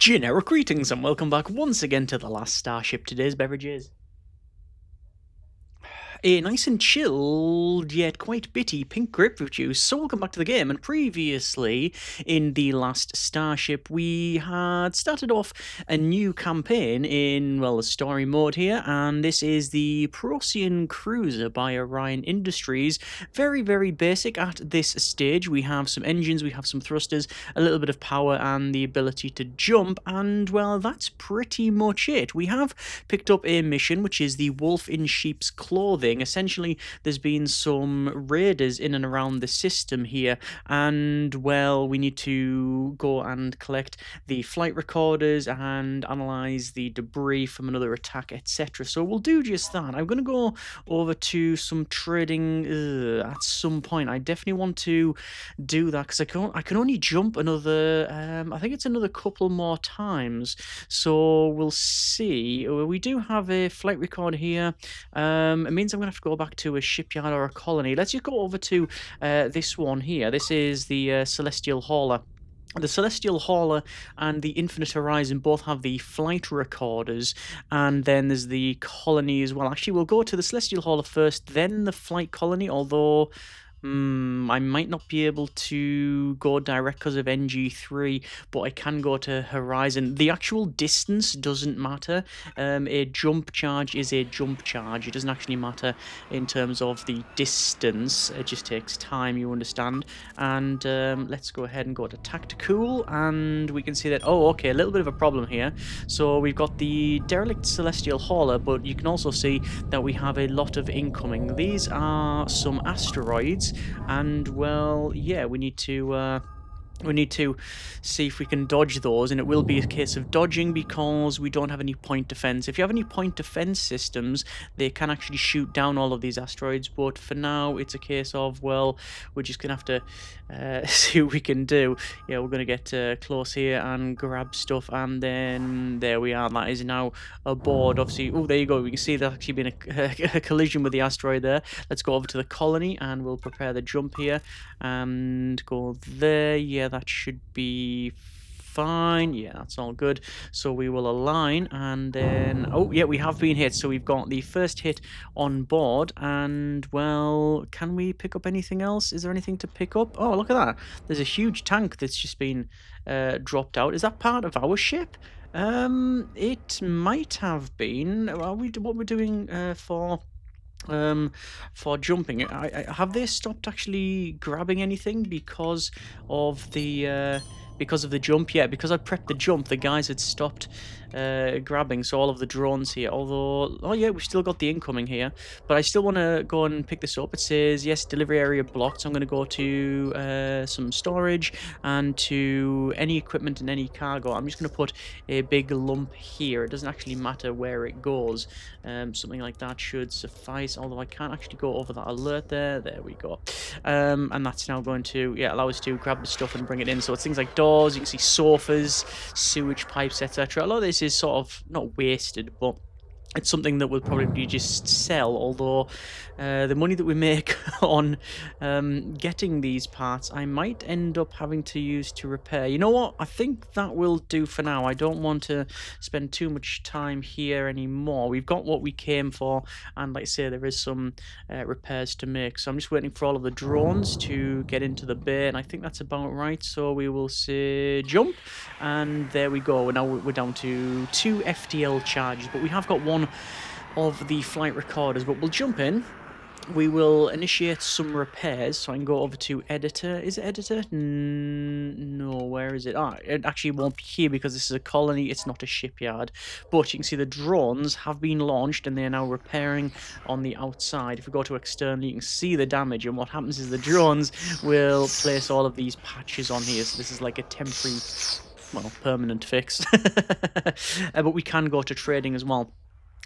Generic greetings and welcome back once again to the Last Starship. Today's beverage is a nice and chilled yet quite bitty pink grapefruit juice. So welcome back to the game, and previously in the Last Starship we had started off a new campaign in, well, the story mode here, and this is the Procedurally Cruiser by Orion Industries. Very, very basic at this stage. We have some engines, we have some thrusters, a little bit of power and the ability to jump, and well, that's pretty much it. We have picked up a mission which is the Wolf in Sheep's Clothing. Essentially, there's been some raiders in and around the system here, and well, we need to go and collect the flight recorders and analyze the debris from another attack, etc. So we'll do just that. I'm going to go over to some trading at some point. I definitely want to do that because I can only jump another I think it's another couple more times, so we'll see. We do have a flight recorder here. It means I'm gonna have to go back to a shipyard or a colony. Let's just go over to this one here. This is the Celestial Hauler. The Celestial Hauler and the Infinite Horizon both have the flight recorders, and then there's the colony as well. Actually, we'll go to the Celestial Hauler first, then the flight colony, although I might not be able to go direct because of NG3, but I can go to Horizon. The actual distance doesn't matter. A jump charge is a jump charge. It doesn't actually matter in terms of the distance. It just takes time, you understand. And let's go ahead and go to Tactical, and we can see that, oh, okay, a little bit of a problem here. So we've got the derelict Celestial Hauler, but you can also see that we have a lot of incoming. These are some asteroids. And well, yeah, we need to see if we can dodge those, and it will be a case of dodging because we don't have any point defense. If you have any point defense systems, they can actually shoot down all of these asteroids, but for now it's a case of, well, we're just gonna have to see what we can do. Yeah, we're gonna get close here and grab stuff, and then there we are. That is now aboard. Obviously, oh, there you go. We can see there's actually been a collision with the asteroid there. Let's go over to the colony and we'll prepare the jump here and go there. Yeah, that should be fine. Yeah, that's all good. So we will align, and then, oh yeah, we have been hit. So we've got the first hit on board, and well, can we pick up anything else? Is there anything to pick up? Oh, look at that. There's a huge tank that's just been dropped out. Is that part of our ship? It might have been. What we're doing for jumping, have they stopped actually grabbing anything because of the jump? Yeah, because I prepped the jump, the guys had stopped grabbing, so all of the drones here, although, oh yeah, we've still got the incoming here, but I still want to go and pick this up. It says, yes, delivery area blocked, so I'm going to go to some storage and to any equipment and any cargo. I'm just going to put a big lump here. It doesn't actually matter where it goes. Something like that should suffice, although I can't actually go over that alert there. There we go. And that's now going to, yeah, allow us to grab the stuff and bring it in. So it's things like doors, you can see sofas, sewage pipes, etc. A lot of this is sort of not wasted, but it's something that we'll probably just sell, although the money that we make on getting these parts, I might end up having to use to repair. You know what? I think that will do for now. I don't want to spend too much time here anymore. We've got what we came for, and like I say, there is some repairs to make. So I'm just waiting for all of the drones to get into the bay, and I think that's about right. So we will say jump, and there we go. Now we're down to 2 FTL charges, but we have got one of the flight recorders. But we'll jump in, we will initiate some repairs. So I can go over to editor. Is it editor? No, where is it? It actually won't be here because this is a colony, it's not a shipyard. But you can see the drones have been launched and they're now repairing on the outside. If we go to external, you can see the damage, and what happens is the drones will place all of these patches on here. So this is like a temporary, well, permanent fix. But we can go to trading as well.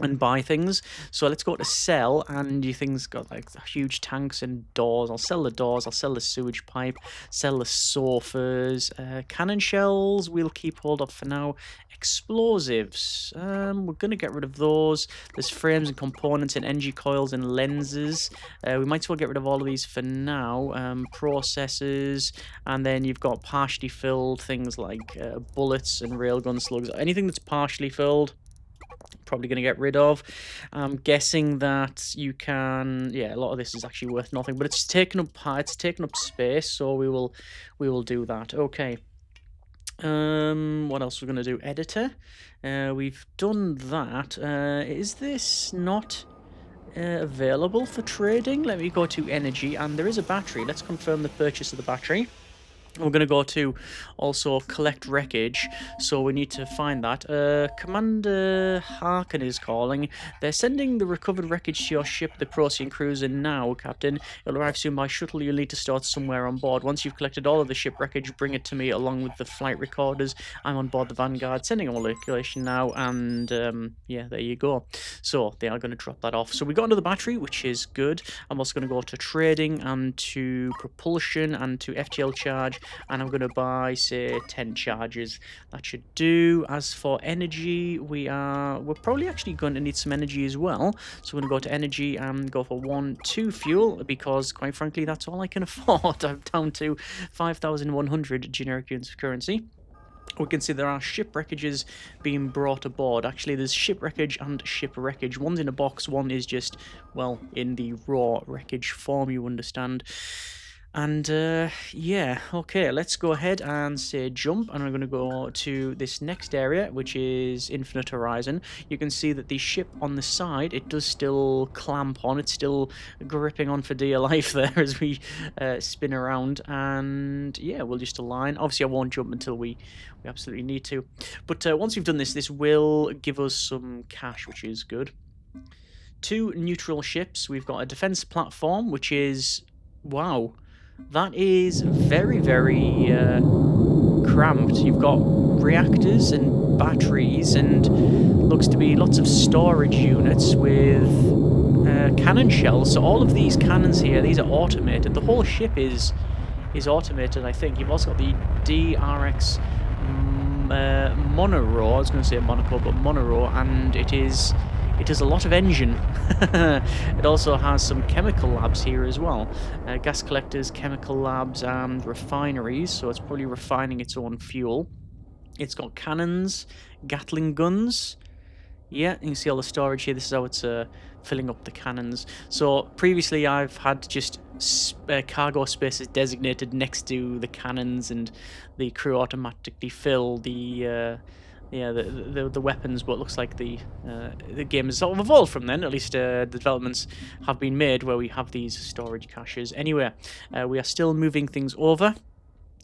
and buy things. So let's go to sell, and your thing's got like huge tanks and doors. I'll sell the doors, I'll sell the sewage pipe, sell the sofas, cannon shells we'll keep hold of for now. Explosives, we're gonna get rid of those. There's frames and components and energy coils and lenses. We might as well get rid of all of these for now. Processors, and then you've got partially filled things like bullets and railgun slugs. Anything that's partially filled, probably going to get rid of. I'm guessing that you can, yeah, a lot of this is actually worth nothing, but it's taken up space, so we will do that. Okay. What else we're going to do? Editor. We've done that. Is this not available for trading? Let me go to energy, and there is a battery. Let's confirm the purchase of the battery. We're going to go to also collect wreckage, so we need to find that. Commander Harken is calling. They're sending the recovered wreckage to your ship, the Procedurally cruiser, now, Captain. It'll arrive soon by shuttle. You'll need to start somewhere on board. Once you've collected all of the ship wreckage, bring it to me along with the flight recorders. I'm on board the Vanguard, sending all the calculation now, and yeah, there you go. So they are going to drop that off. So we got into the battery, which is good. I'm also going to go to trading and to propulsion and to FTL charge. And I'm going to buy, say, 10 charges. That should do. As for energy, we're probably actually going to need some energy as well. So we're going to go to energy and go for 2 fuel, because, quite frankly, that's all I can afford. I'm down to 5,100 generic units of currency. We can see there are ship wreckages being brought aboard. Actually, there's ship wreckage and ship wreckage. One's in a box, one is just, well, in the raw wreckage form, you understand. And, yeah, okay, let's go ahead and say jump, and I'm going to go to this next area, which is Infinite Horizon. You can see that the ship on the side, it does still clamp on, it's still gripping on for dear life there as we spin around, and, yeah, we'll just align. Obviously, I won't jump until we absolutely need to. But once we've done this, this will give us some cash, which is good. 2 neutral ships. We've got a defense platform, which is, wow, that is very, very cramped. You've got reactors and batteries, and looks to be lots of storage units with cannon shells. So all of these cannons here, these are automated. The whole ship is automated, I think. You've also got the DRX Monoro. I was going to say Monaco, but Monoro, and it is a lot of engine. It also has some chemical labs here as well. Gas collectors, chemical labs, and refineries, so it's probably refining its own fuel. It's got cannons, Gatling guns. Yeah, you can see all the storage here. This is how it's filling up the cannons. So previously I've had just cargo spaces designated next to the cannons, and the crew automatically fill the weapons, but it looks like the game has sort of evolved from then. At least the developments have been made where we have these storage caches. Anyway, we are still moving things over.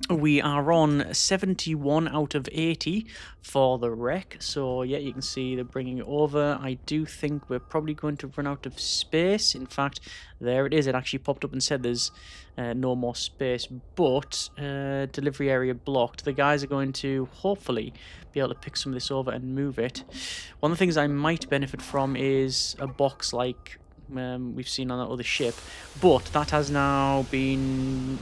We are on 71 out of 80 for the wreck, so yeah, you can see they're bringing it over. I do think we're probably going to run out of space. In fact, there it is. It actually popped up and said there's no more space, but delivery area blocked. The guys are going to hopefully be able to pick some of this over and move it. One of the things I might benefit from is a box like we've seen on that other ship, but that has now been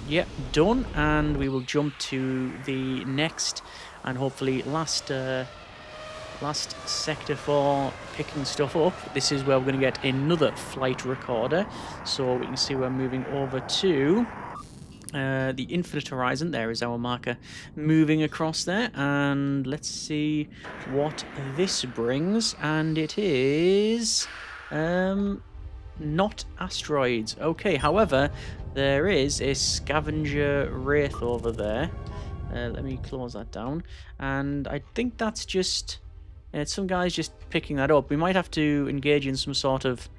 done, and we will jump to the next and hopefully last sector for picking stuff up. This is where we're going to get another flight recorder, so we can see we're moving over to the Infinite Horizon. There is our marker moving across there, and let's see what this brings, and it is not asteroids. Okay, however, there is a scavenger wraith over there. Let me close that down. And I think that's just some guys just picking that up. We might have to engage in some sort of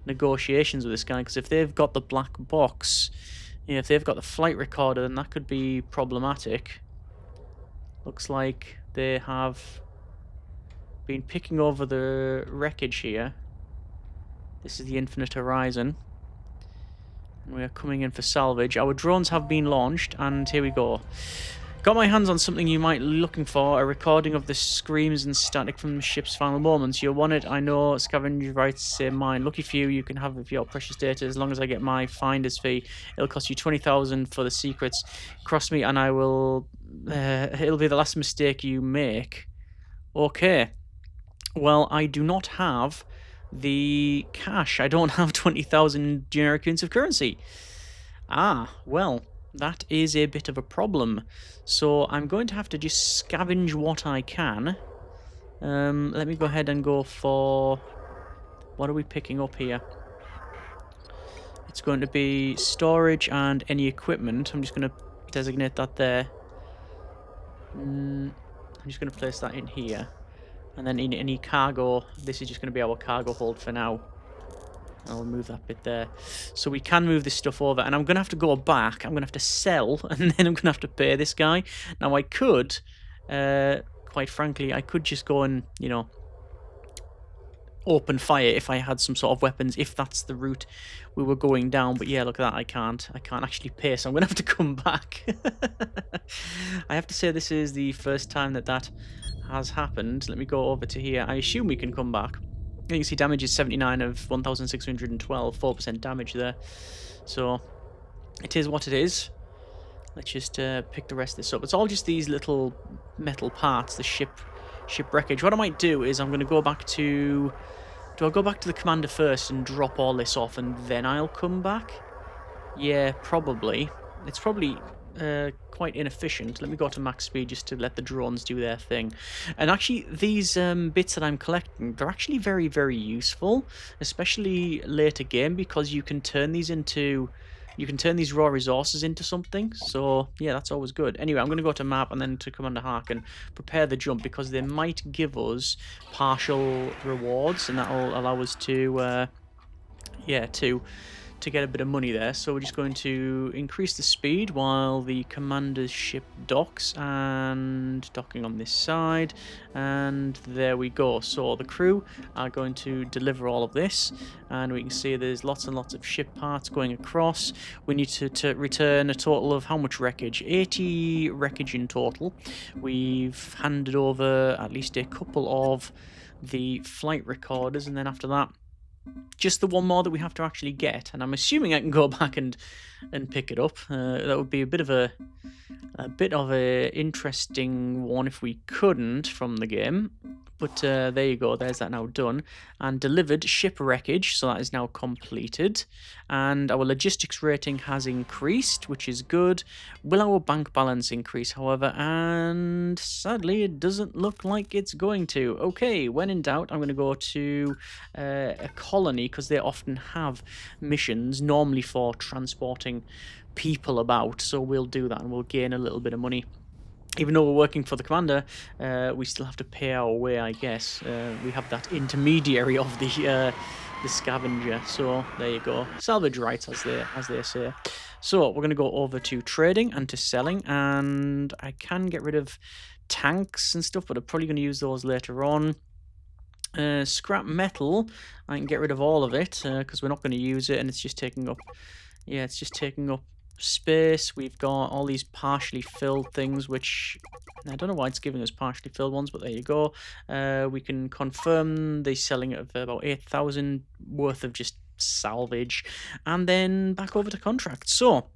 negotiations with this guy, because if they've got the black box, if they've got the flight recorder, then that could be problematic. Looks like they have been picking over the wreckage here. This is the Infinite Horizon, and we are coming in for salvage. Our drones have been launched, and here we go. Got my hands on something you might be looking for, a recording of the screams and static from the ship's final moments. You'll want it, I know. Scavenger writes mine. Lucky for you can have your precious data as long as I get my finder's fee. It'll cost you 20,000 for the secrets. Cross me and I will... it'll be the last mistake you make. Okay. Well, I do not have the cash. I don't have 20,000 generic units of currency. Ah, well... that is a bit of a problem. So I'm going to have to just scavenge what I can. Let me go ahead and go for... what are we picking up here? It's going to be storage and any equipment. I'm just going to designate that there. I'm just going to place that in here. And then in any cargo, this is just going to be our cargo hold for now. I'll move that bit there. So we can move this stuff over. And I'm going to have to go back. I'm going to have to sell. And then I'm going to have to pay this guy. Now, I could, quite frankly, I could just go and, you know, open fire if I had some sort of weapons, if that's the route we were going down. But yeah, look at that. I can't actually pay. So I'm going to have to come back. I have to say this is the first time that has happened. Let me go over to here. I assume we can come back. You can see damage is 79 of 1,612, 4% damage there. So, it is what it is. Let's just pick the rest of this up. It's all just these little metal parts, the ship wreckage. What I might do is I'm going to go back to... do I go back to the commander first and drop all this off and then I'll come back? Yeah, probably. It's probably... quite inefficient. Let me go to max speed just to let the drones do their thing. And actually, these bits that I'm collecting, they're actually very, very useful, especially later game, because you can turn these into... you can turn these raw resources into something. So, yeah, that's always good. Anyway, I'm going to go to map and then to Commander Harken, prepare the jump, because they might give us partial rewards, and that'll allow us to, to get a bit of money there. So we're just going to increase the speed while the commander's ship docks, and docking on this side, and there we go. So the crew are going to deliver all of this, and we can see there's lots and lots of ship parts going across. We need to return a total of how much wreckage? 80 wreckage in total. We've handed over at least a couple of the flight recorders, and then after that just the one more that we have to actually get, and I'm assuming I can go back and pick it up. That would be a bit of a interesting one if we couldn't from the game. But there you go, there's that now done. And delivered ship wreckage, so that is now completed. And our logistics rating has increased, which is good. Will our bank balance increase, however? And sadly, it doesn't look like it's going to. Okay, when in doubt, I'm going to go to a colony, because they often have missions, normally for transporting people about. So we'll do that, and we'll gain a little bit of money. Even though we're working for the commander, we still have to pay our way, I guess. We have that intermediary of the scavenger. So there you go. Salvage rights, as they say. So we're going to go over to trading and to selling, and I can get rid of tanks and stuff, but I'm probably going to use those later on. Scrap metal, I can get rid of all of it because we're not going to use it, and it's just taking up. Yeah, it's just taking up space. We've got all these partially filled things, which I don't know why it's giving us partially filled ones, but there you go. We can confirm the selling of about 8,000 worth of just salvage, and then back over to contract. So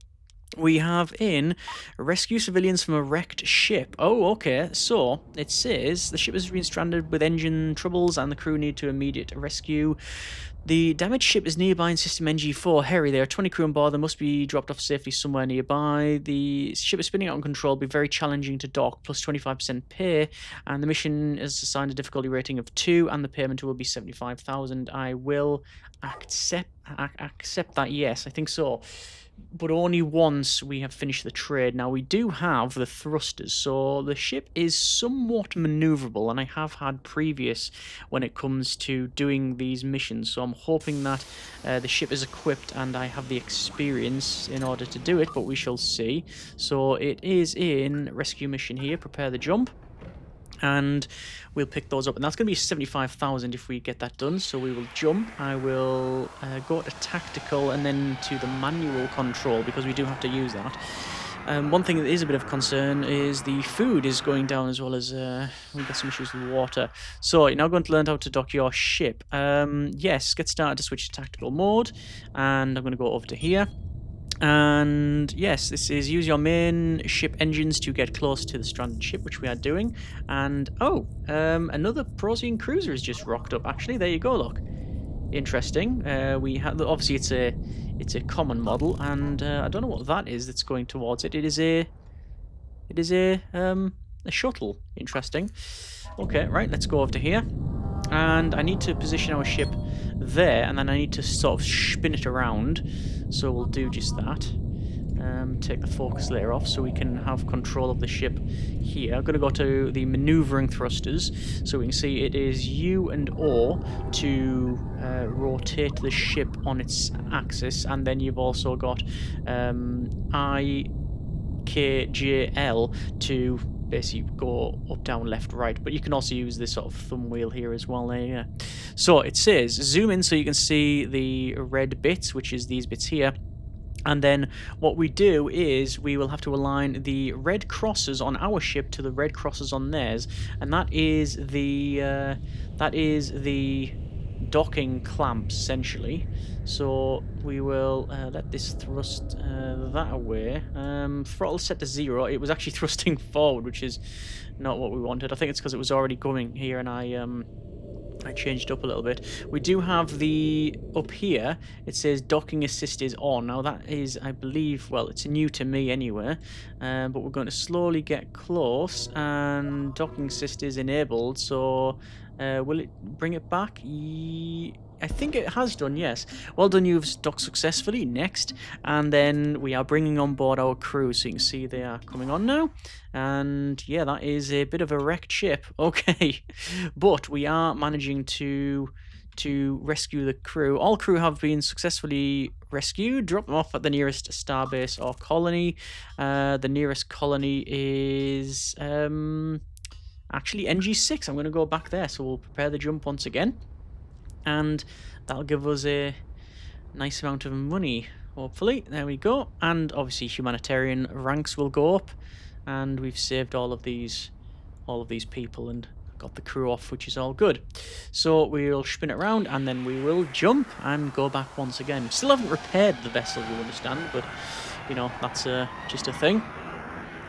we have in rescue civilians from a wrecked ship. Oh, okay. So it says the ship has been stranded with engine troubles and the crew need to immediate rescue. The damaged ship is nearby in system NG4. Harry, there are 20 crew on board. They must be dropped off safely somewhere nearby. The ship is spinning out of control. It'll be very challenging to dock, plus 25% pay. And the mission is assigned a difficulty rating of 2, and the payment will be 75,000. I will accept that, yes, I think so. But only once we have finished the trade. Now, we do have the thrusters, so the ship is somewhat maneuverable, and I have had previous when it comes to doing these missions, so I'm hoping that the ship is equipped and I have the experience in order to do it, but we shall see. So it is in rescue mission here, prepare the jump. And we'll pick those up, and that's going to be 75,000 if we get that done. So we will jump. I will go to tactical and then to the manual control, because we do have to use that. One thing that is a bit of concern is the food is going down, as well as we've got some issues with water. So you're now going to learn how to dock your ship. Yes, get started to switch to tactical mode, and I'm going to go over to here. And yes, this is use your main ship engines to get close to the stranded ship, which we are doing. And another Prosian cruiser has just rocked up. Actually, there you go. Look, interesting. We have obviously it's a common model, and I don't know what that is that's going towards it. It is a shuttle. Interesting. Okay, right. Let's go over to here, and I need to position our ship there, and then I need to sort of spin it around. So we'll do just that. Take the focus layer off so we can have control of the ship here. I'm going to go to the maneuvering thrusters so we can see it is U and O to rotate the ship on its axis, and then you've also got I, K, J, L to basically go up, down, left, right, but you can also use this sort of thumb wheel here as well. There, yeah. So it says zoom in so you can see the red bits, which is these bits here. And then what we do is we will have to align the red crosses on our ship to the red crosses on theirs, and that is the docking clamps essentially. So we will let this thrust that away. Throttle set to 0. It was actually thrusting forward, which is not what we wanted. I think it's because it was already going here, and I changed up a little bit. We do have the, up here, it says docking assist is on. Now that is, I believe, well, it's new to me anyway, but we're going to slowly get close, and docking assist is enabled, so will it bring it back? I think it has done, yes. Well done, you've docked successfully. Next. And then we are bringing on board our crew, so you can see they are coming on now. And yeah, that is a bit of a wrecked ship. Okay. But we are managing to rescue the crew. All crew have been successfully rescued. Drop them off at the nearest starbase or colony. The nearest colony is actually NG6. I'm going to go back there, so we'll prepare the jump once again. And that'll give us a nice amount of money, hopefully. There we go. And obviously humanitarian ranks will go up, and we've saved all of these people and got the crew off, which is all good. So we'll spin it around, and then we will jump and go back once again. Still haven't repaired the vessel, you understand, but you know, that's just a thing.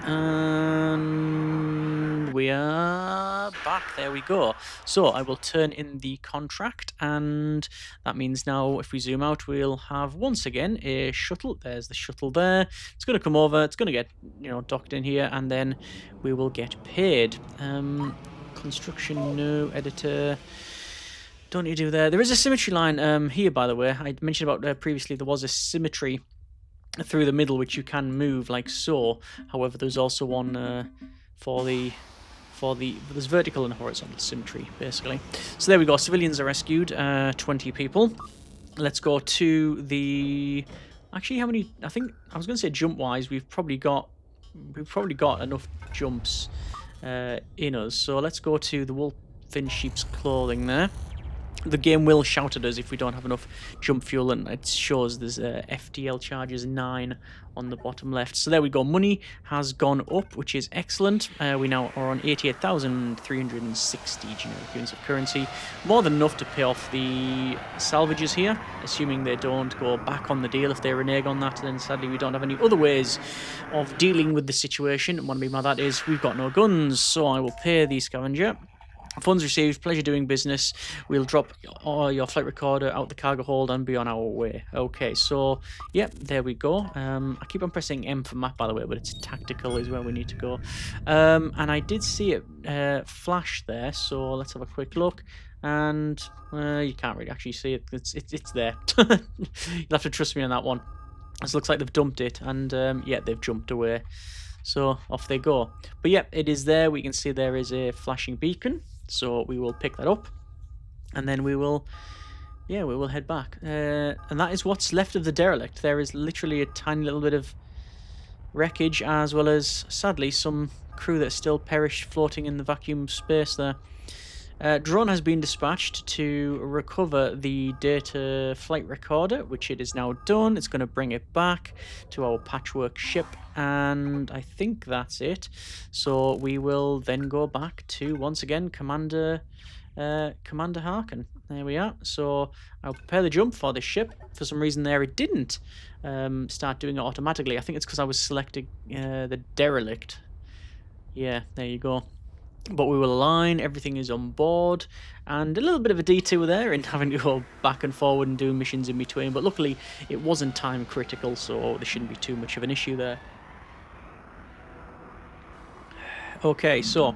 And we are back. There we go. So I will turn in the contract, and that means now if we zoom out, we'll have once again a shuttle. There's the shuttle there. It's going to come over. It's going to get, you know, docked in here, and then we will get paid. Construction, no. Editor. Don't need to do there. There is a symmetry line here, by the way. I mentioned about previously there was a symmetry through the middle which you can move like so. However, there's also one there's vertical and horizontal symmetry basically. So there we go. Civilians are rescued, 20 people. Let's go to the, actually how many, I think I was going to say jump wise we've probably got enough jumps in us. So let's go to the wolf in sheep's clothing there. The game will shout at us if we don't have enough jump fuel, and it shows there's FTL charges 9 on the bottom left. So there we go. Money has gone up, which is excellent. We now are on 88,360 generic units of currency. More than enough to pay off the salvages here, assuming they don't go back on the deal. If they renege on that, then sadly we don't have any other ways of dealing with the situation. And what I mean by that is we've got no guns, so I will pay the scavenger. Funds received, pleasure doing business. We'll drop your flight recorder out the cargo hold and be on our way. Okay, so, yep, there we go. I keep on pressing M for map, by the way, but it's tactical is where we need to go. And I did see it flash there, so let's have a quick look. And you can't really actually see it. It's there. You'll have to trust me on that one. It looks like they've dumped it, and yeah, they've jumped away. So off they go. But yeah, it is there. We can see there is a flashing beacon. So we will pick that up, and then we will head back. And that is what's left of the derelict. There is literally a tiny little bit of wreckage, as well as, sadly, some crew that still perished floating in the vacuum space there. Drone has been dispatched to recover the data flight recorder, which it is now done. It's going to bring it back to our patchwork ship, and I think that's it. So we will then go back to, once again, Commander Harken. There we are. So I'll prepare the jump for this ship. For some reason there it didn't start doing it automatically. I think it's because I was selecting the derelict. Yeah, there you go. But we will align, everything is on board, and a little bit of a detour there in having to go back and forward and do missions in between, but luckily it wasn't time critical, so there shouldn't be too much of an issue there. Okay, so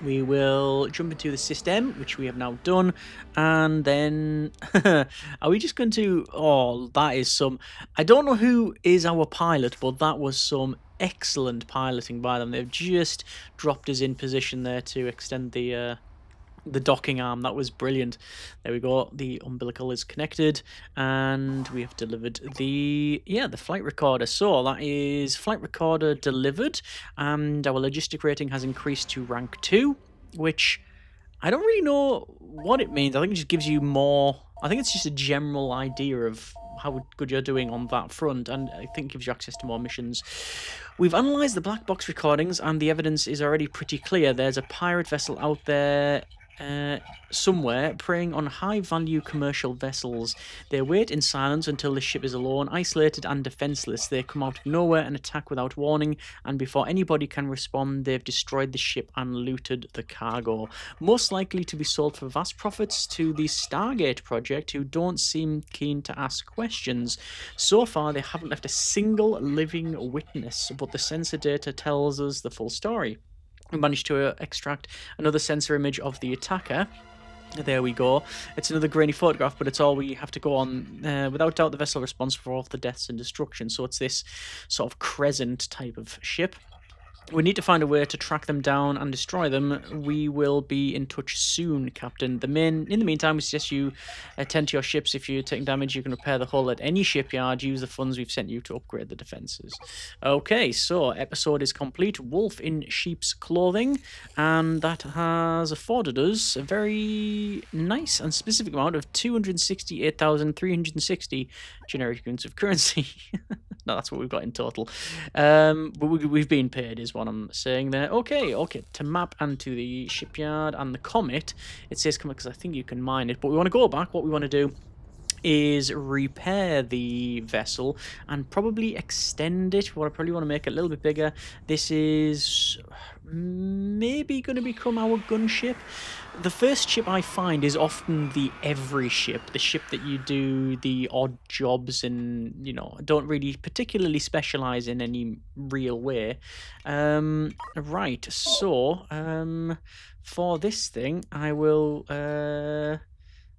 we will jump into the system, which we have now done, and then are we just going to... Oh, that is some... I don't know who is our pilot, but that was some excellent piloting by them. They've just dropped us in position there to extend the docking arm. That was brilliant. There we go. The umbilical is connected, and we have delivered the flight recorder. So that is flight recorder delivered, and our logistic rating has increased to rank 2, which I don't really know what it means. I think it just gives you more... I think it's just a general idea of how good you're doing on that front, and I think gives you access to more missions. We've analysed the black box recordings, and the evidence is already pretty clear. There's a pirate vessel out there somewhere preying on high-value commercial vessels. They wait in silence until the ship is alone, isolated and defenseless. They come out of nowhere and attack without warning, and before anybody can respond, they've destroyed the ship and looted the cargo. Most likely to be sold for vast profits to the Stargate project, who don't seem keen to ask questions. So far, they haven't left a single living witness, but the sensor data tells us the full story. We managed to extract another sensor image of the attacker. There we go. It's another grainy photograph, but it's all we have to go on. Without doubt, the vessel responsible for all of the deaths and destruction. So it's this sort of crescent type of ship. We need to find a way to track them down and destroy them. We will be in touch soon, Captain. In the meantime, we suggest you attend to your ships. If you're taking damage, you can repair the hull at any shipyard. Use the funds we've sent you to upgrade the defences. Okay, so episode is complete. Wolf in sheep's clothing. And that has afforded us a very nice and specific amount of 268,360 generic units of currency. No, that's what we've got in total. But we've been paid is what I'm saying there. Okay, to map and to the shipyard and the comet. It says comet because I think you can mine it, but we want to go back. What we want to do is repair the vessel and probably extend it. I probably want to make it a little bit bigger. This is maybe going to become our gunship. The first ship I find is often the every ship, the ship that you do the odd jobs and, you know, don't really particularly specialize in any real way. Right, so for this thing I will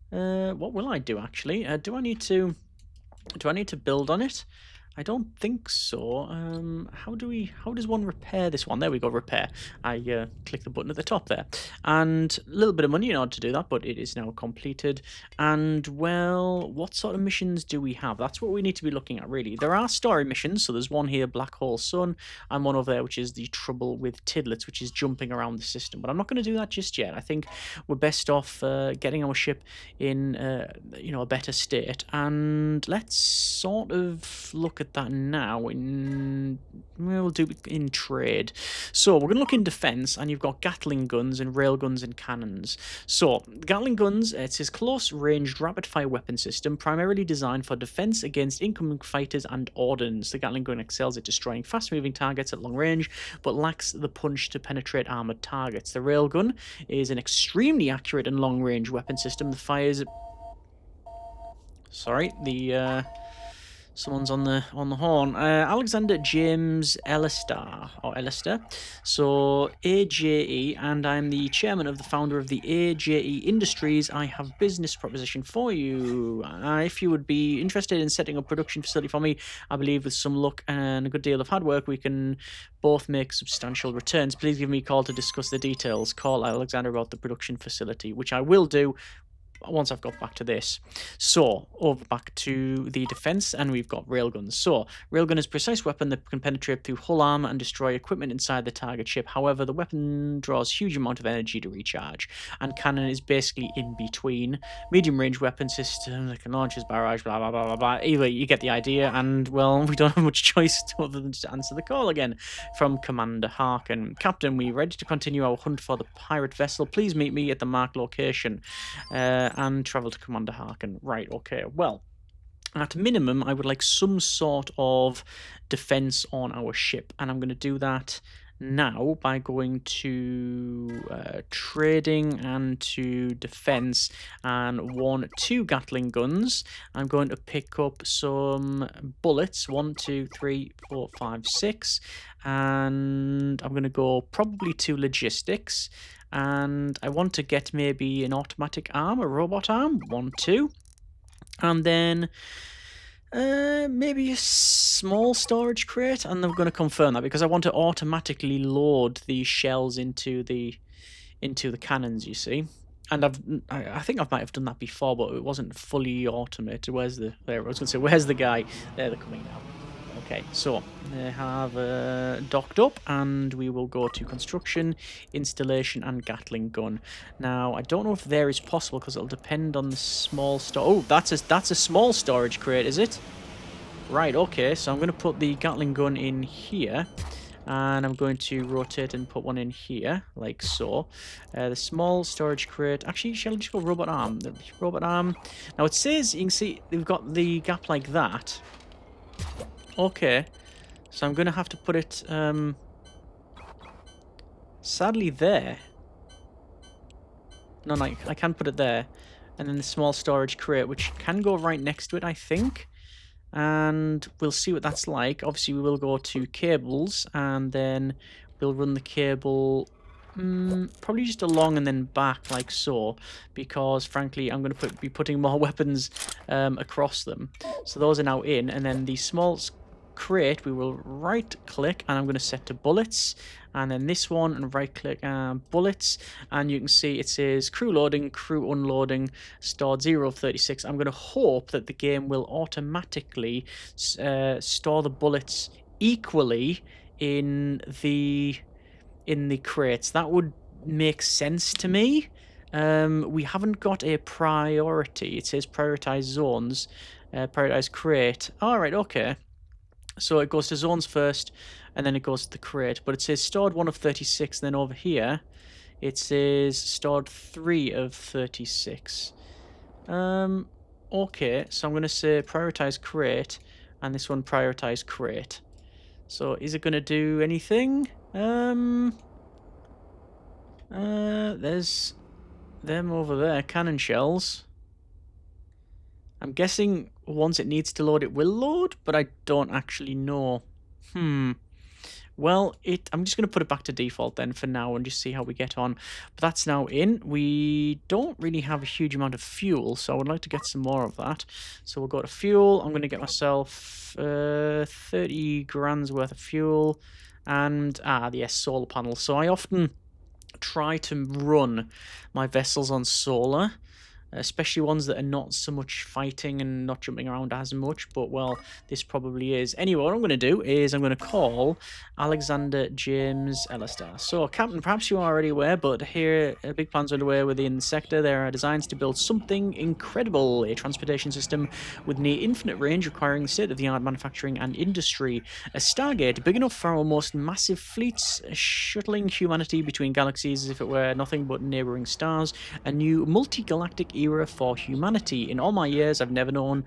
what will I do actually? Do I need to build on it? I don't think so. How does one repair this one? There we go, repair. I click the button at the top there. And a little bit of money in order to do that, but it is now completed. And, well, what sort of missions do we have? That's what we need to be looking at, really. There are story missions, so there's one here, Black Hole Sun, and one over there, which is the Trouble with Tidlets, which is jumping around the system. But I'm not going to do that just yet. I think we're best off getting our ship in, a better state. And let's sort of look at that now. We'll do it in trade. So we're going to look in defense, and you've got Gatling guns and railguns and cannons. So Gatling guns, it says close-ranged rapid-fire weapon system, primarily designed for defense against incoming fighters and ordnance. The Gatling gun excels at destroying fast-moving targets at long range, but lacks the punch to penetrate armored targets. The railgun is an extremely accurate and long-range weapon system that fires... Sorry, someone's on the horn. Alexander James Ellister. So AJE, and I'm the chairman of the founder of the AJE Industries. I have business proposition for you. If you would be interested in setting up a production facility for me, I believe with some luck and a good deal of hard work, we can both make substantial returns. Please give me a call to discuss the details. Call Alexander about the production facility, which I will do. once I've got back to this. So, over back to the defense, and we've got railguns. So, railgun is a precise weapon that can penetrate through hull armor and destroy equipment inside the target ship. However, the weapon draws huge amount of energy to recharge, and cannon is basically in between. Medium range weapon system that can launch as barrage, blah blah blah blah blah. Either you get the idea, and well, we don't have much choice other than to answer the call again from Commander Harken. Captain, we ready to continue our hunt for the pirate vessel? Please meet me at the marked location and travel to Commander Harken. Right, okay, well, at minimum, I would like some sort of defense on our ship, and I'm going to do that now by going to trading and to defense and 2 Gatling guns. I'm going to pick up some bullets, 1, 2, 3, 4, 5, 6, and I'm going to go probably to logistics, and I want to get maybe an automatic arm, a robot arm, 1, 2, and then maybe a small storage crate, and I'm going to confirm that because I want to automatically load these shells into the cannons, you see. And I think I might have done that before, but it wasn't fully automated. Where's the there? I was going to say, where's the guy? There, they're coming now. Okay, so they have docked up, and we will go to construction, installation, and Gatling gun. Now, I don't know if there is possible because it'll depend on the small store. Oh, that's a small storage crate, is it? Right. Okay, so I'm going to put the Gatling gun in here, and I'm going to rotate and put one in here, like so. The small storage crate. Actually, shall I just go robot arm? The robot arm. Now it says, you can see we've got the gap like that. Okay, so I'm going to have to put it, sadly there. No, I can put it there. And then the small storage crate, which can go right next to it, I think. And we'll see what that's like. Obviously, we will go to cables, and then we'll run the cable probably just along and then back, like so, because frankly I'm going to be putting more weapons across them. So those are now in, and then the small crate we will right click, and I'm going to set to bullets, and then this one, and right click bullets, and you can see it says crew loading, crew unloading, stored 0 of 36. I'm going to hope that the game will automatically store the bullets equally in the crates. That would make sense to me. We haven't got a priority. It says prioritize zones, prioritize crate. All right, okay. So it goes to zones first, and then it goes to the crate. But it says stored 1 of 36. Then over here, it says stored 3 of 36. Okay, so I'm going to say prioritize crate, and this one prioritize crate. So is it going to do anything? There's them over there, cannon shells. I'm guessing once it needs to load, it will load, but I don't actually know. Well, I'm just going to put it back to default then for now and just see how we get on. But that's now in. We don't really have a huge amount of fuel, so I would like to get some more of that. So we'll go to fuel. I'm going to get myself 30 grand's worth of fuel. And, yes, solar panels. So I often try to run my vessels on solar, especially ones that are not so much fighting and not jumping around as much, but well, this probably is. Anyway, what I'm going to do is I'm going to call Alexander James Ellistar. So, Captain, perhaps you are already aware, but here, big plans underway within the sector. There are designs to build something incredible, a transportation system with near infinite range requiring state-of-the-art manufacturing and industry. A Stargate big enough for our most massive fleets, shuttling humanity between galaxies as if it were nothing but neighboring stars. A new multi-galactic era for humanity. In all my years, I've never known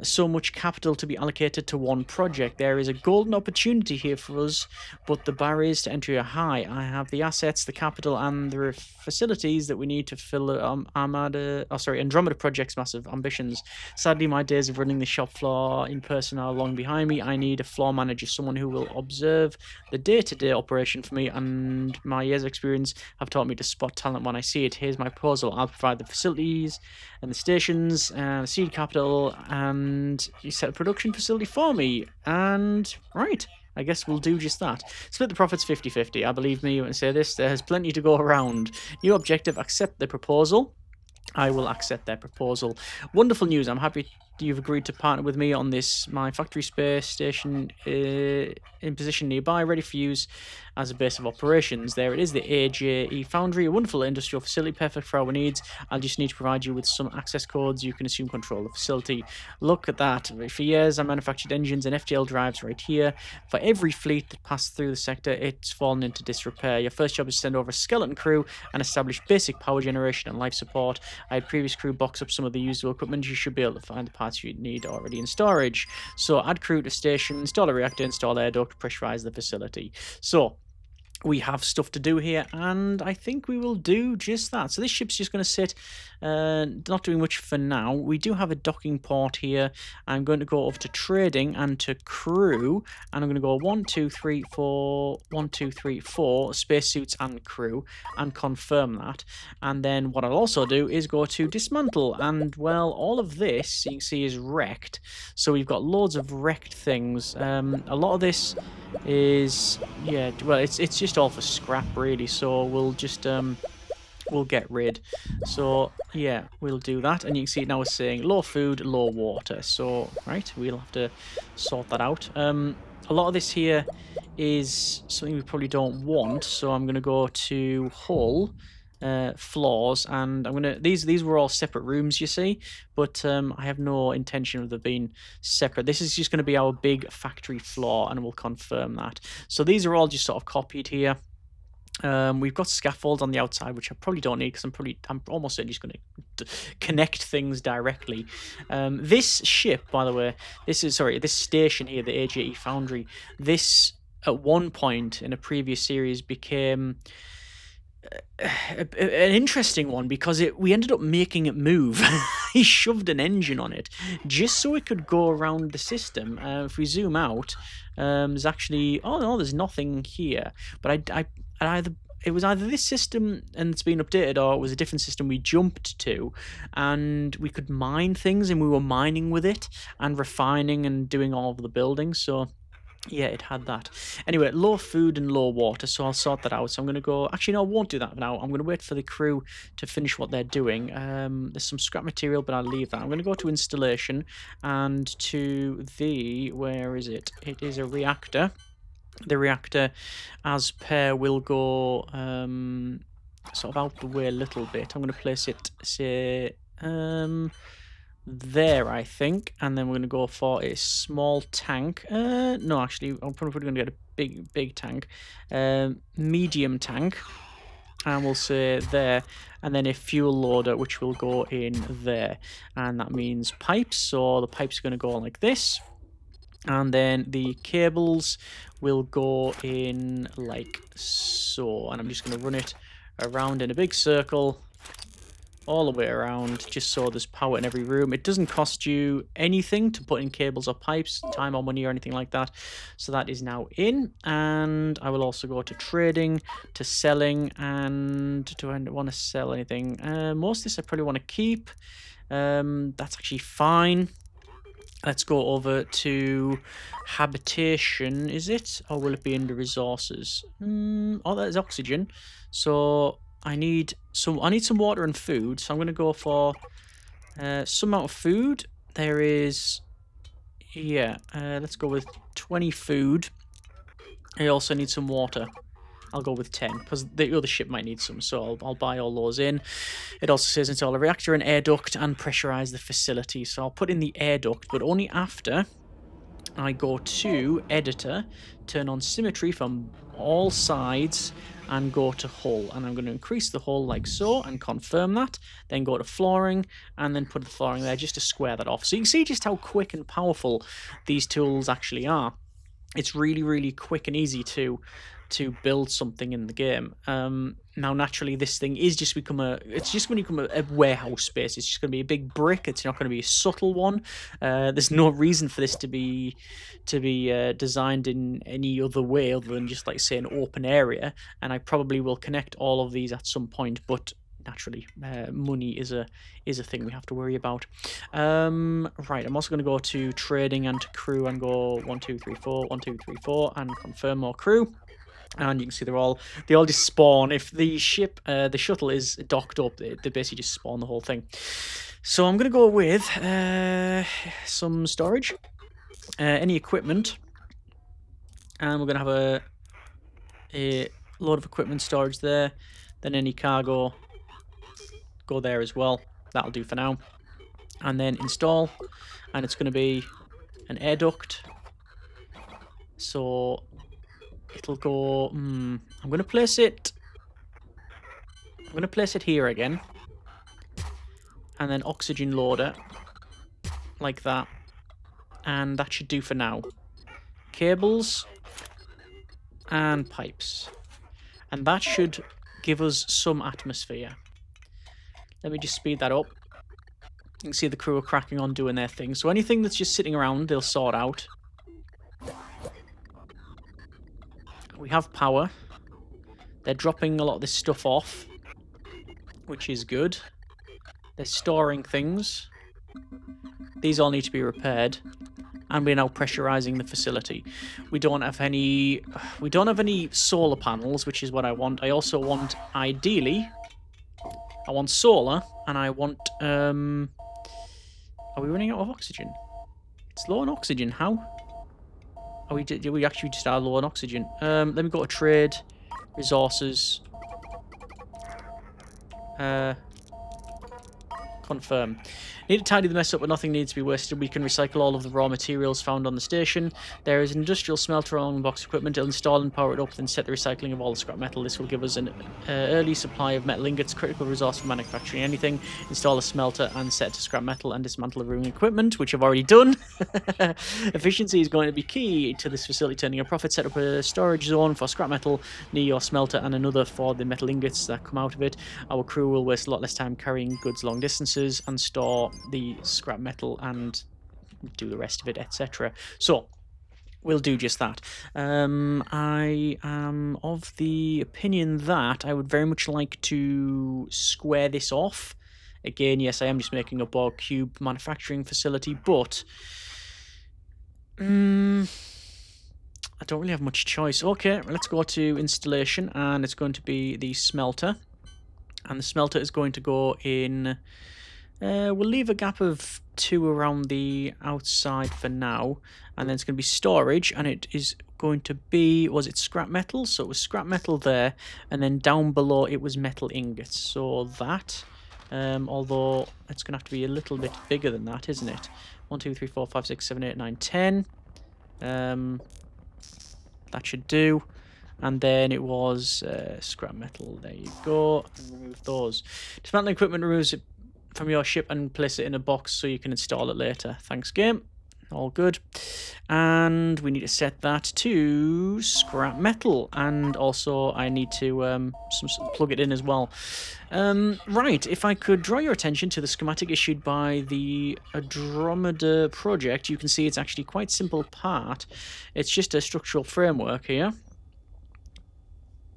so much capital to be allocated to one project. There is a golden opportunity here for us, but the barriers to entry are high. I have the assets, the capital, and the facilities that we need to fill Andromeda Project's massive ambitions. Sadly, my days of running the shop floor in person are long behind me. I need a floor manager, someone who will observe the day-to-day operation for me, and my years of experience have taught me to spot talent when I see it. Here's my proposal. I'll provide the facilities and the stations, the seed capital, and you set a production facility for me. And, right, I guess we'll do just that. Split the profits 50-50. I believe me when I say this, there's plenty to go around. New objective, accept the proposal. I will accept their proposal. Wonderful news. I'm happy you've agreed to partner with me on this. My factory space station in position nearby, ready for use as a base of operations. There it is, the AJE Foundry, a wonderful industrial facility, perfect for our needs. I'll just need to provide you with some access codes. You can assume control of the facility. Look at that. For years, I manufactured engines and FTL drives right here. For every fleet that passed through the sector, it's fallen into disrepair. Your first job is to send over a skeleton crew and establish basic power generation and life support. I had previous crew box up some of the usable equipment. You should be able to find the parts you need already in storage. So add crew to station, install a reactor, install air duct, pressurize the facility. So we have stuff to do here, and I think we will do just that. So this ship's just going to sit, not doing much for now. We do have a docking port here. I'm going to go over to trading and to crew, and I'm going to go 1, 2, 3, 4, 1, 2, 3, 4 spacesuits and crew, and confirm that. And then what I'll also do is go to dismantle, and well, all of this you can see is wrecked. So we've got loads of wrecked things. A lot of this is, yeah, well, it's just all for scrap really, so we'll just we'll get rid. So yeah, we'll do that, and you can see now it's saying low food, low water. So right, we'll have to sort that out. A lot of this here is something we probably don't want, so I'm going to go to hull, floors, and I'm gonna these were all separate rooms, you see, but I have no intention of them being separate. This is just going to be our big factory floor, and we'll confirm that. So these are all just sort of copied here. We've got scaffolds on the outside, which I probably don't need because I'm almost certainly just going to connect things directly. This ship, by the way, this station here, the AJE Foundry, this at one point in a previous series became an interesting one because we ended up making it move. He shoved an engine on it just so it could go around the system. If we zoom out, there's actually there's nothing here. But it was either this system and it's been updated, or it was a different system we jumped to, and we could mine things, and we were mining with it and refining and doing all of the buildings. So yeah, it had that. Anyway, low food and low water, so I'll sort that out. So I'm going to go... Actually, no, I won't do that now. I'm going to wait for the crew to finish what they're doing. There's some scrap material, but I'll leave that. I'm going to go to installation and to the... Where is it? It is a reactor. The reactor, as per, will go sort of out the way a little bit. I'm going to place it, say... there, I think, and then we're going to go for a small tank. No, actually, I'm probably going to get a big tank, medium tank, and we'll say there, and then a fuel loader, which will go in there, and that means pipes. So the pipes are going to go like this, and then the cables will go in like so, and I'm just going to run it around in a big circle all the way around, just so there's power in every room. It doesn't cost you anything to put in cables or pipes, time or money or anything like that. So that is now in, and I will also go to trading, to selling, and do I want to sell anything? Most of this I probably want to keep. That's actually fine. Let's go over to habitation, is it? Or will it be under resources? Oh, there's oxygen. So I need some water and food, so I'm going to go for some amount of food. There is, yeah, let's go with 20 food. I also need some water. I'll go with 10, because the other ship might need some, so I'll buy all those in. It also says install a reactor, an air duct, and pressurize the facility. So I'll put in the air duct, but only after I go to editor, turn on symmetry from all sides, and go to hull, and I'm going to increase the hull like so and confirm that, then go to flooring and then put the flooring there just to square that off. So you can see just how quick and powerful these tools actually are. It's really, really quick and easy to build something in the game. Now, naturally, this thing is just become it's just going to become a warehouse space. It's just going to be a big brick. It's not going to be a subtle one. There's no reason for this to be designed in any other way other than just, like, say, an open area. And I probably will connect all of these at some point, but naturally, money is a thing we have to worry about. Right, I'm also going to go to trading and to crew and go 1, 2, 3, 4, 1, 2, 3, 4, and confirm more crew. And you can see they all just spawn. If the shuttle is docked up, they basically just spawn the whole thing. So I'm going to go with some storage, any equipment, and we're going to have a load of equipment storage there. Then any cargo, go there as well. That'll do for now. And then install, and it's going to be an air duct. So it'll go. I'm going to place it. I'm going to place it here again, and then oxygen loader, like that, and that should do for now. Cables and pipes, and that should give us some atmosphere. Let me just speed that up. You can see the crew are cracking on doing their thing. So anything that's just sitting around, they'll sort out. We have power. They're dropping a lot of this stuff off, which is good. They're storing things. These all need to be repaired. And we're now pressurizing the facility. We don't have any solar panels, which is what I want. I also want, ideally, I want solar, and I want, are we running out of oxygen? It's low on oxygen. How? Are we, did we actually just are low on oxygen? Let me go to trade, resources, confirm. Need to tidy the mess up, but nothing needs to be wasted. We can recycle all of the raw materials found on the station. There is an industrial smelter along the box equipment. It'll install and power it up, then set the recycling of all the scrap metal. This will give us an early supply of metal ingots, critical resource for manufacturing anything. Install a smelter and set to scrap metal and dismantle the ruined equipment, which I've already done. Efficiency is going to be key to this facility turning a profit. Set up a storage zone for scrap metal near your smelter and another for the metal ingots that come out of it. Our crew will waste a lot less time carrying goods long distances and store the scrap metal and do the rest of it, etc. So we'll do just that. I am of the opinion that I would very much like to square this off. Again, yes, I am just making a Borg cube manufacturing facility, but I don't really have much choice. Okay, let's go to installation, and it's going to be the smelter, and the smelter is going to go in. We'll leave a gap of 2 around the outside for now, and then it's going to be storage, and it is going to be, was it scrap metal? So it was scrap metal there, and then down below it was metal ingots. So that, although it's going to have to be a little bit bigger than that, isn't it? 1, 2, 3, 4, 5, 6, 7, 8, 9, 10. That should do. And then it was scrap metal. There you go. And remove those. Dismantling equipment removes it from your ship and place it in a box so you can install it later. Thanks, game. All good. And we need to set that to scrap metal, and also I need to plug it in as well. Right, if I could draw your attention to the schematic issued by the Andromeda project, you can see it's actually quite simple part. It's just a structural framework here.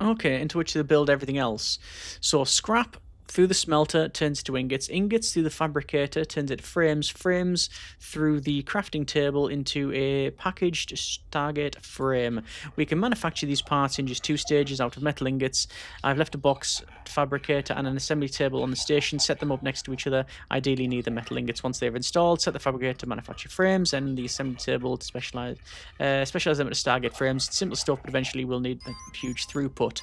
Okay, into which they build everything else. So scrap through the smelter turns to ingots, ingots through the fabricator turns into frames, frames through the crafting table into a packaged Stargate frame. We can manufacture these parts in just 2 stages out of metal ingots. I've left a box fabricator and an assembly table on the station. Set them up next to each other, ideally near the metal ingots. Once they're installed, set the fabricator to manufacture frames and the assembly table to specialize them into Stargate frames. It's simple stuff, but eventually we'll need a huge throughput.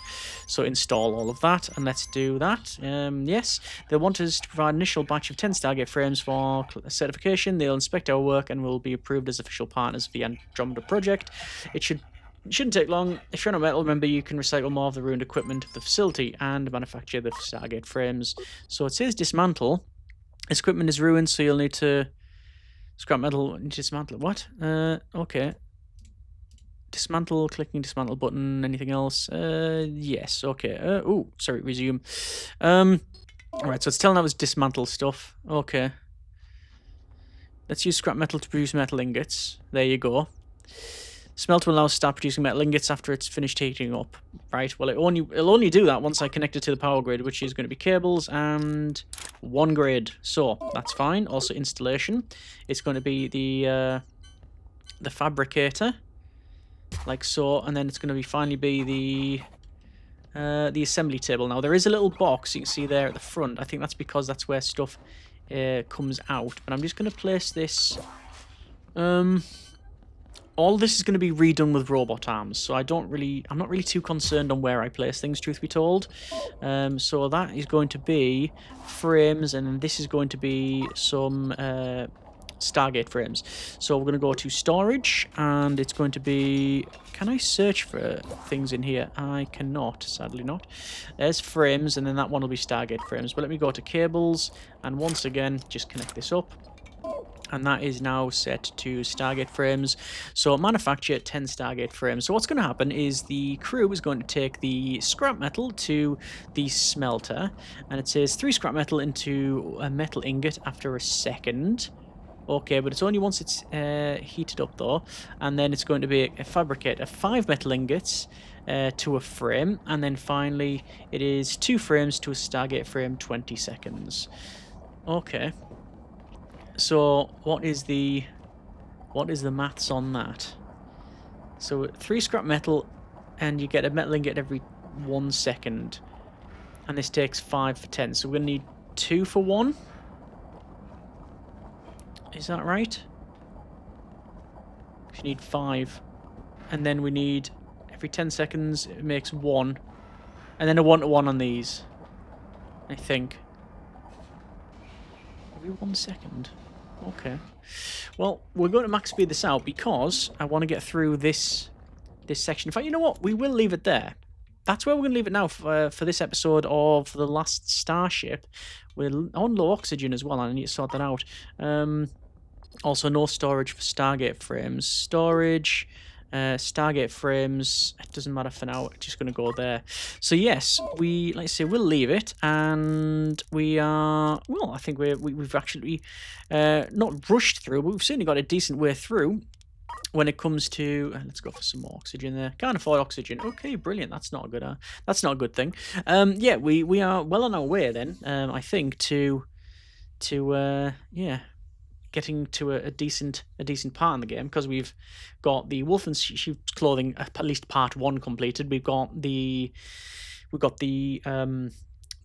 So install all of that, and let's do that. Yes, they'll want us to provide an initial batch of 10 Stargate frames for certification. They'll inspect our work and will be approved as official partners of the Andromeda project. It shouldn't take long. If you're on a metal, remember you can recycle more of the ruined equipment of the facility and manufacture the Stargate frames. So it says dismantle. This equipment is ruined, so you'll need to scrap metal and dismantle it. What? Okay. Dismantle, clicking dismantle button, anything else? Yes, okay. Oh, sorry, resume. Alright, so it's telling us dismantle stuff. Okay. Let's use scrap metal to produce metal ingots. There you go. Smelter will now start producing metal ingots after it's finished heating up. Right, well, it'll only do that once I connect it to the power grid, which is going to be cables and 1 grid. So, that's fine. Also, installation. It's going to be the fabricator. like so, and then it's going to be finally be the assembly table. Now there is a little box you can see there at the front. I think that's because that's where stuff comes out. But I'm just going to place this. All this is going to be redone with robot arms, so I'm not really too concerned on where I place things, truth be told. So that is going to be frames, and this is going to be some Stargate frames. So we're going to go to storage, and it's going to be... Can I search for things in here? I cannot, sadly not. There's frames, and then that one will be Stargate frames. But let me go to cables, and once again, just connect this up. And that is now set to Stargate frames. So manufacture 10 Stargate frames. So what's going to happen is the crew is going to take the scrap metal to the smelter. And it says 3 scrap metal into a metal ingot after a second. Okay, but it's only once it's heated up though. And then it's going to be fabricate 5 metal ingots to a frame. And then finally it is 2 frames to a Stargate frame, 20 seconds. Okay. So what is the maths on that? So 3 scrap metal, and you get a metal ingot every 1 second, and this takes 5 for 10. So we're gonna need 2 for 1. Is that right? You need 5, and then we need every 10 seconds. It makes 1, and then a 1-to-1 on these. I think every 1 second. Okay. Well, we're going to max speed this out because I want to get through this section. In fact, you know what? We will leave it there. That's where we're going to leave it now for this episode of The Last Starship. We're on low oxygen as well. I need to sort that out. Also, no storage for Stargate frames. Storage... Stargate frames, it doesn't matter for now, it's just going to go there. So yes, like I say, we'll leave it, and we are, well, I think we've actually not rushed through, but we've certainly got a decent way through when it comes to, let's go for some more oxygen there. Can't afford oxygen. Okay, brilliant. That's not a good thing. Yeah, we are well on our way then, I think, to yeah, getting to a decent part in the game, because we've got the wolf in sheep's clothing, at least part 1 completed. We've got the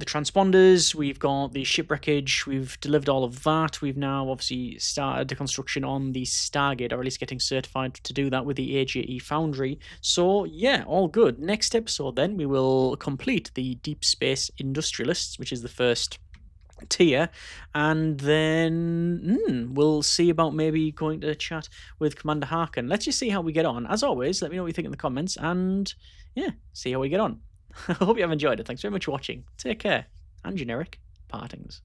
transponders, we've got the shipwreckage, we've delivered all of that. We've now obviously started the construction on the Stargate, or at least getting certified to do that with the AJE Foundry. So yeah, all good. Next episode then we will complete the Deep Space Industrialists, which is the first tier, and then we'll see about maybe going to chat with Commander Harken. Let's just see how we get on. As always, let me know what you think in the comments, and yeah, see how we get on. I hope you have enjoyed it. Thanks very much for watching. Take care, and generic partings.